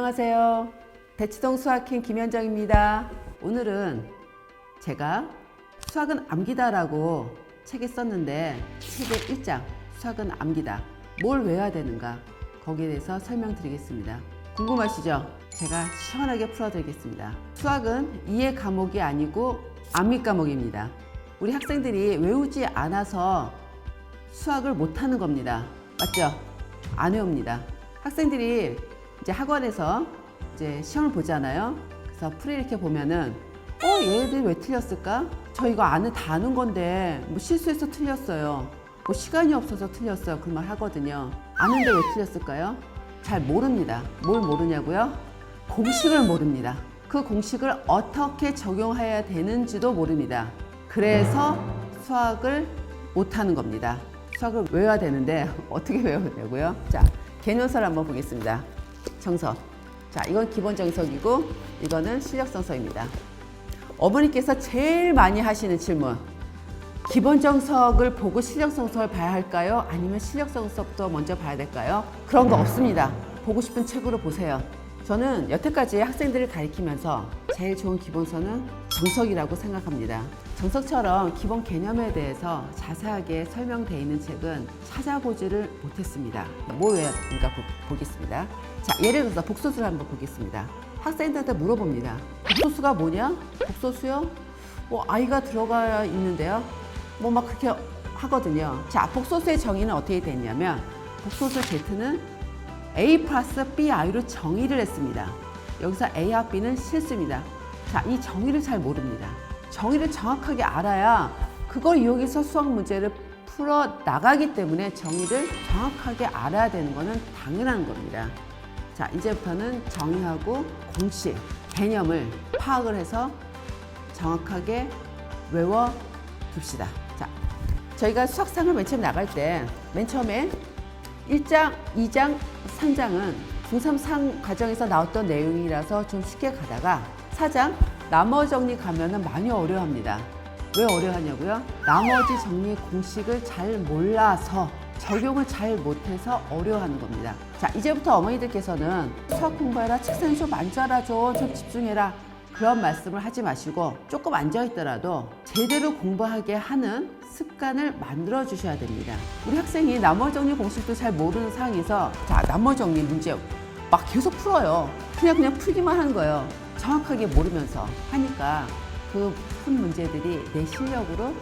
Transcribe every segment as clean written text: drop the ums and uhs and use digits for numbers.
안녕하세요. 대치동 수학행 김현정입니다. 오늘은 제가 수학은 암기다라고 책에 썼는데 책의 1장 수학은 암기다. 뭘 외워야 되는가? 거기에 대해서 설명드리겠습니다. 궁금하시죠? 제가 시원하게 풀어드리겠습니다. 수학은 이해 과목이 아니고 암기 과목입니다. 우리 학생들이 외우지 않아서 수학을 못하는 겁니다. 맞죠? 안 외웁니다. 학생들이 이제 학원에서 이제 시험을 보잖아요. 그래서 풀이 이렇게 보면은 얘네들이 왜 틀렸을까? 저 이거 다 아는 건데 뭐 실수해서 틀렸어요. 뭐 시간이 없어서 틀렸어요. 그 말 하거든요. 아는데 왜 틀렸을까요? 잘 모릅니다. 뭘 모르냐고요? 공식을 모릅니다. 그 공식을 어떻게 적용해야 되는지도 모릅니다. 그래서 수학을 못하는 겁니다. 수학을 외워야 되는데 어떻게 외워야 되고요? 자, 개념서를 한번 보겠습니다. 정석. 자, 이건 기본 정석이고 이거는 실력 정석입니다. 어머니께서 제일 많이 하시는 질문. 기본 정석을 보고 실력 정석을 봐야 할까요? 아니면 실력 정석부터 먼저 봐야 될까요? 그런 거 없습니다. 보고 싶은 책으로 보세요. 저는 여태까지 학생들을 가르치면서 제일 좋은 기본서는 정석이라고 생각합니다. 정석처럼 기본 개념에 대해서 자세하게 설명되어 있는 책은 찾아보지를 못했습니다. 뭐 외웠는가 보겠습니다. 자, 예를 들어서 복소수를 한번 보겠습니다. 학생들한테 물어봅니다. 복소수가 뭐냐? 복소수요? 아이가 들어가 있는데요. 막 그렇게 하거든요. 자, 복소수의 정의는 어떻게 됐냐면 복소수 Z는 A 플러스 BI로 정의를 했습니다. 여기서 A와 B는 실수입니다. 자, 이 정의를 잘 모릅니다. 정의를 정확하게 알아야 그걸 이용해서 수학 문제를 풀어 나가기 때문에 정의를 정확하게 알아야 되는 것은 당연한 겁니다. 자, 이제부터는 정의하고 공식, 개념을 파악을 해서 정확하게 외워 둡시다. 자, 저희가 수학상을 맨 처음 나갈 때 맨 처음에 1장, 2장, 3장은 중3 상 과정에서 나왔던 내용이라서 좀 쉽게 가다가 4장 나머지 정리 가면은 많이 어려워합니다. 왜 어려워하냐고요? 나머지 정리 공식을 잘 몰라서 적용을 잘 못해서 어려워하는 겁니다. 자, 이제부터 어머니들께서는 수학 공부해라, 책상에 좀 앉아라, 좀 집중해라, 그런 말씀을 하지 마시고 조금 앉아있더라도 제대로 공부하게 하는 습관을 만들어 주셔야 됩니다. 우리 학생이 나머지 정리 공식도 잘 모르는 상황에서 자, 나머지 정리 문제 막 계속 풀어요. 그냥 풀기만 하는 거예요. 정확하게 모르면서 하니까 그 푼 문제들이 내 실력으로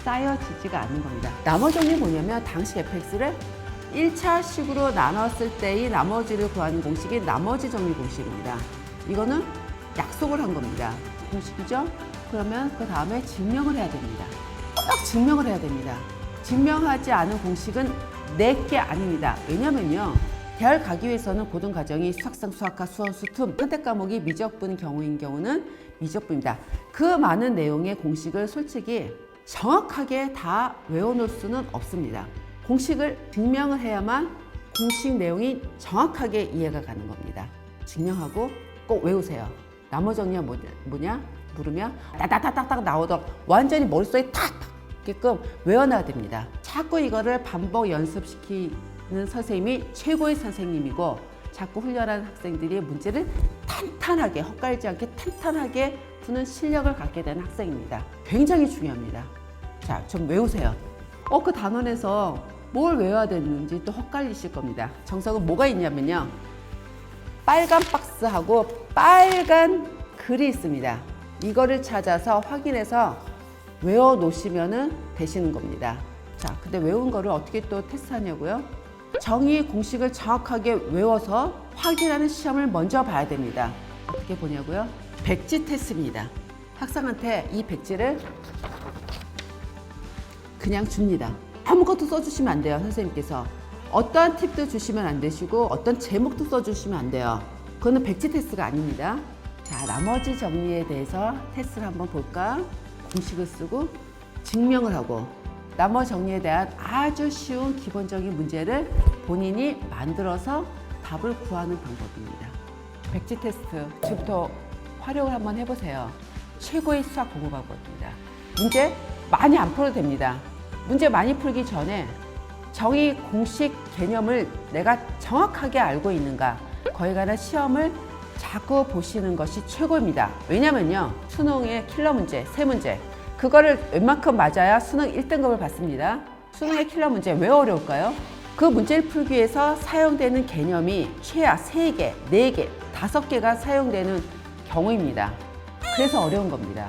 쌓여지지가 않는 겁니다. 나머지 정리 뭐냐면 당식 fx를 1차식으로 나눴을 때의 나머지를 구하는 공식이 나머지 정리 공식입니다. 이거는 약속을 한 겁니다. 공식이죠? 그러면 그 다음에 증명을 해야 됩니다. 꼭 증명을 해야 됩니다. 증명하지 않은 공식은 내게 아닙니다. 왜냐면요. 대학을 가기 위해서는 고등과정이 수학상, 수학과, 수원수, 툼, 선택 과목이 미적분 경우인 경우는 미적분입니다. 그 많은 내용의 공식을 솔직히 정확하게 다 외워놓을 수는 없습니다. 공식을 증명을 해야만 공식 내용이 정확하게 이해가 가는 겁니다. 증명하고 꼭 외우세요. 나머지 정리가 뭐냐? 물으면 따닥따닥 나오도록 완전히 머릿속에 탁탁게끔 외워놔야 됩니다. 자꾸 이거를 반복 연습시키는 선생님이 최고의 선생님이고 자꾸 훈련한 학생들이 문제를 탄탄하게 헛갈지 않게 탄탄하게 푸는 실력을 갖게 되는 학생입니다. 굉장히 중요합니다. 자, 좀 외우세요. 그 단원에서 뭘 외워야 되는지 또 헛갈리실 겁니다. 정석은 뭐가 있냐면요. 빨간 박스하고 빨간 글이 있습니다. 이거를 찾아서 확인해서 외워 놓으시면 되시는 겁니다. 자, 근데 외운 거를 어떻게 또 테스트하냐고요? 정의 공식을 정확하게 외워서 확인하는 시험을 먼저 봐야 됩니다. 어떻게 보냐고요? 백지 테스트입니다. 학생한테 이 백지를 그냥 줍니다. 아무것도 써주시면 안 돼요. 선생님께서 어떠한 팁도 주시면 안 되시고 어떤 제목도 써주시면 안 돼요. 그거는 백지 테스트가 아닙니다. 자, 나머지 정리에 대해서 테스트를 한번 볼까? 공식을 쓰고 증명을 하고 나머지 정리에 대한 아주 쉬운 기본적인 문제를 본인이 만들어서 답을 구하는 방법입니다. 백지 테스트 지금부터 활용을 한번 해보세요. 최고의 수학 공부 방법입니다. 문제 많이 안 풀어도 됩니다. 문제 많이 풀기 전에 정의 공식 개념을 내가 정확하게 알고 있는가, 거기에 관한 시험을 자꾸 보시는 것이 최고입니다. 왜냐면요, 수능의 킬러 문제, 세 문제, 그거를 웬만큼 맞아야 수능 1등급을 받습니다. 수능의 킬러 문제 왜 어려울까요? 그 문제를 풀기 위해서 사용되는 개념이 최하 3개, 4개, 5개가 사용되는 경우입니다. 그래서 어려운 겁니다.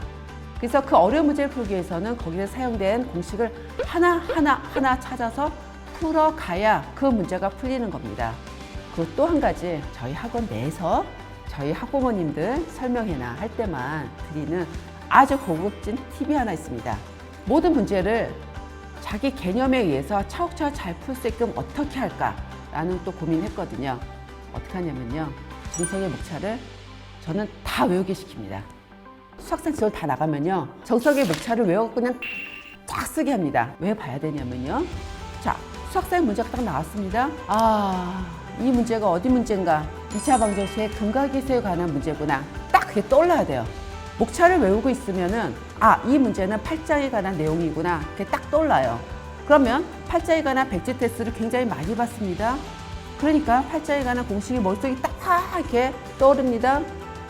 그래서 그 어려운 문제를 풀기 위해서는 거기에 사용된 공식을 하나 찾아서 풀어가야 그 문제가 풀리는 겁니다. 그리고 또 한 가지, 저희 학원 내에서 저희 학부모님들 설명회나 할 때만 드리는 아주 고급진 팁이 하나 있습니다. 모든 문제를 자기 개념에 의해서 차곡차곡 잘 풀 수 있게끔 어떻게 할까라는 또 고민했거든요. 어떻게 하냐면요, 정석의 목차를 저는 다 외우게 시킵니다. 수학생 지원 다 나가면요, 정석의 목차를 외우고 그냥 쫙 쓰게 합니다. 왜 봐야 되냐면요, 자, 수학생 문제가 딱 나왔습니다. 이 문제가 어디 문제인가? 2차 방정식의 근각기수에 관한 문제구나. 딱 그게 떠올라야 돼요. 목차를 외우고 있으면은 이 문제는 팔자에 관한 내용이구나. 그게 딱 떠올라요. 그러면 팔자에 관한 백지 테스트를 굉장히 많이 받습니다. 그러니까 팔자에 관한 공식이 머릿속에 딱 이렇게 떠오릅니다.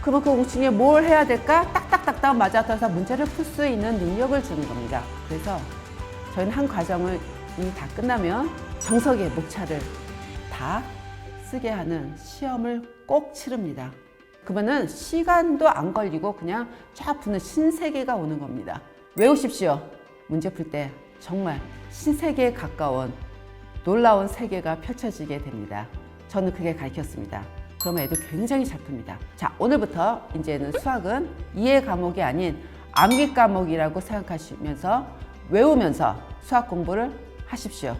그러면 그 공식에 뭘 해야 될까? 딱딱딱딱 맞아떨어서 문제를 풀 수 있는 능력을 주는 겁니다. 그래서 저희는 한 과정을 이미 다 끝나면 정석의 목차를 다 쓰게 하는 시험을 꼭 치릅니다. 그러면은 시간도 안 걸리고 그냥 쫙 붙는 신세계가 오는 겁니다. 외우십시오. 문제 풀 때 정말 신세계에 가까운 놀라운 세계가 펼쳐지게 됩니다. 저는 그게 가르쳤습니다. 그러면 애들 굉장히 잘 풉니다. 자, 오늘부터 이제는 수학은 이해 과목이 아닌 암기 과목이라고 생각하시면서 외우면서 수학 공부를 하십시오.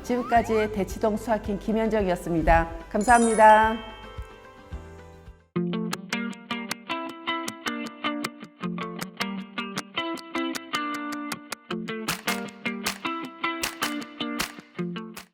지금까지 대치동 수학킹 김현정이었습니다. 감사합니다.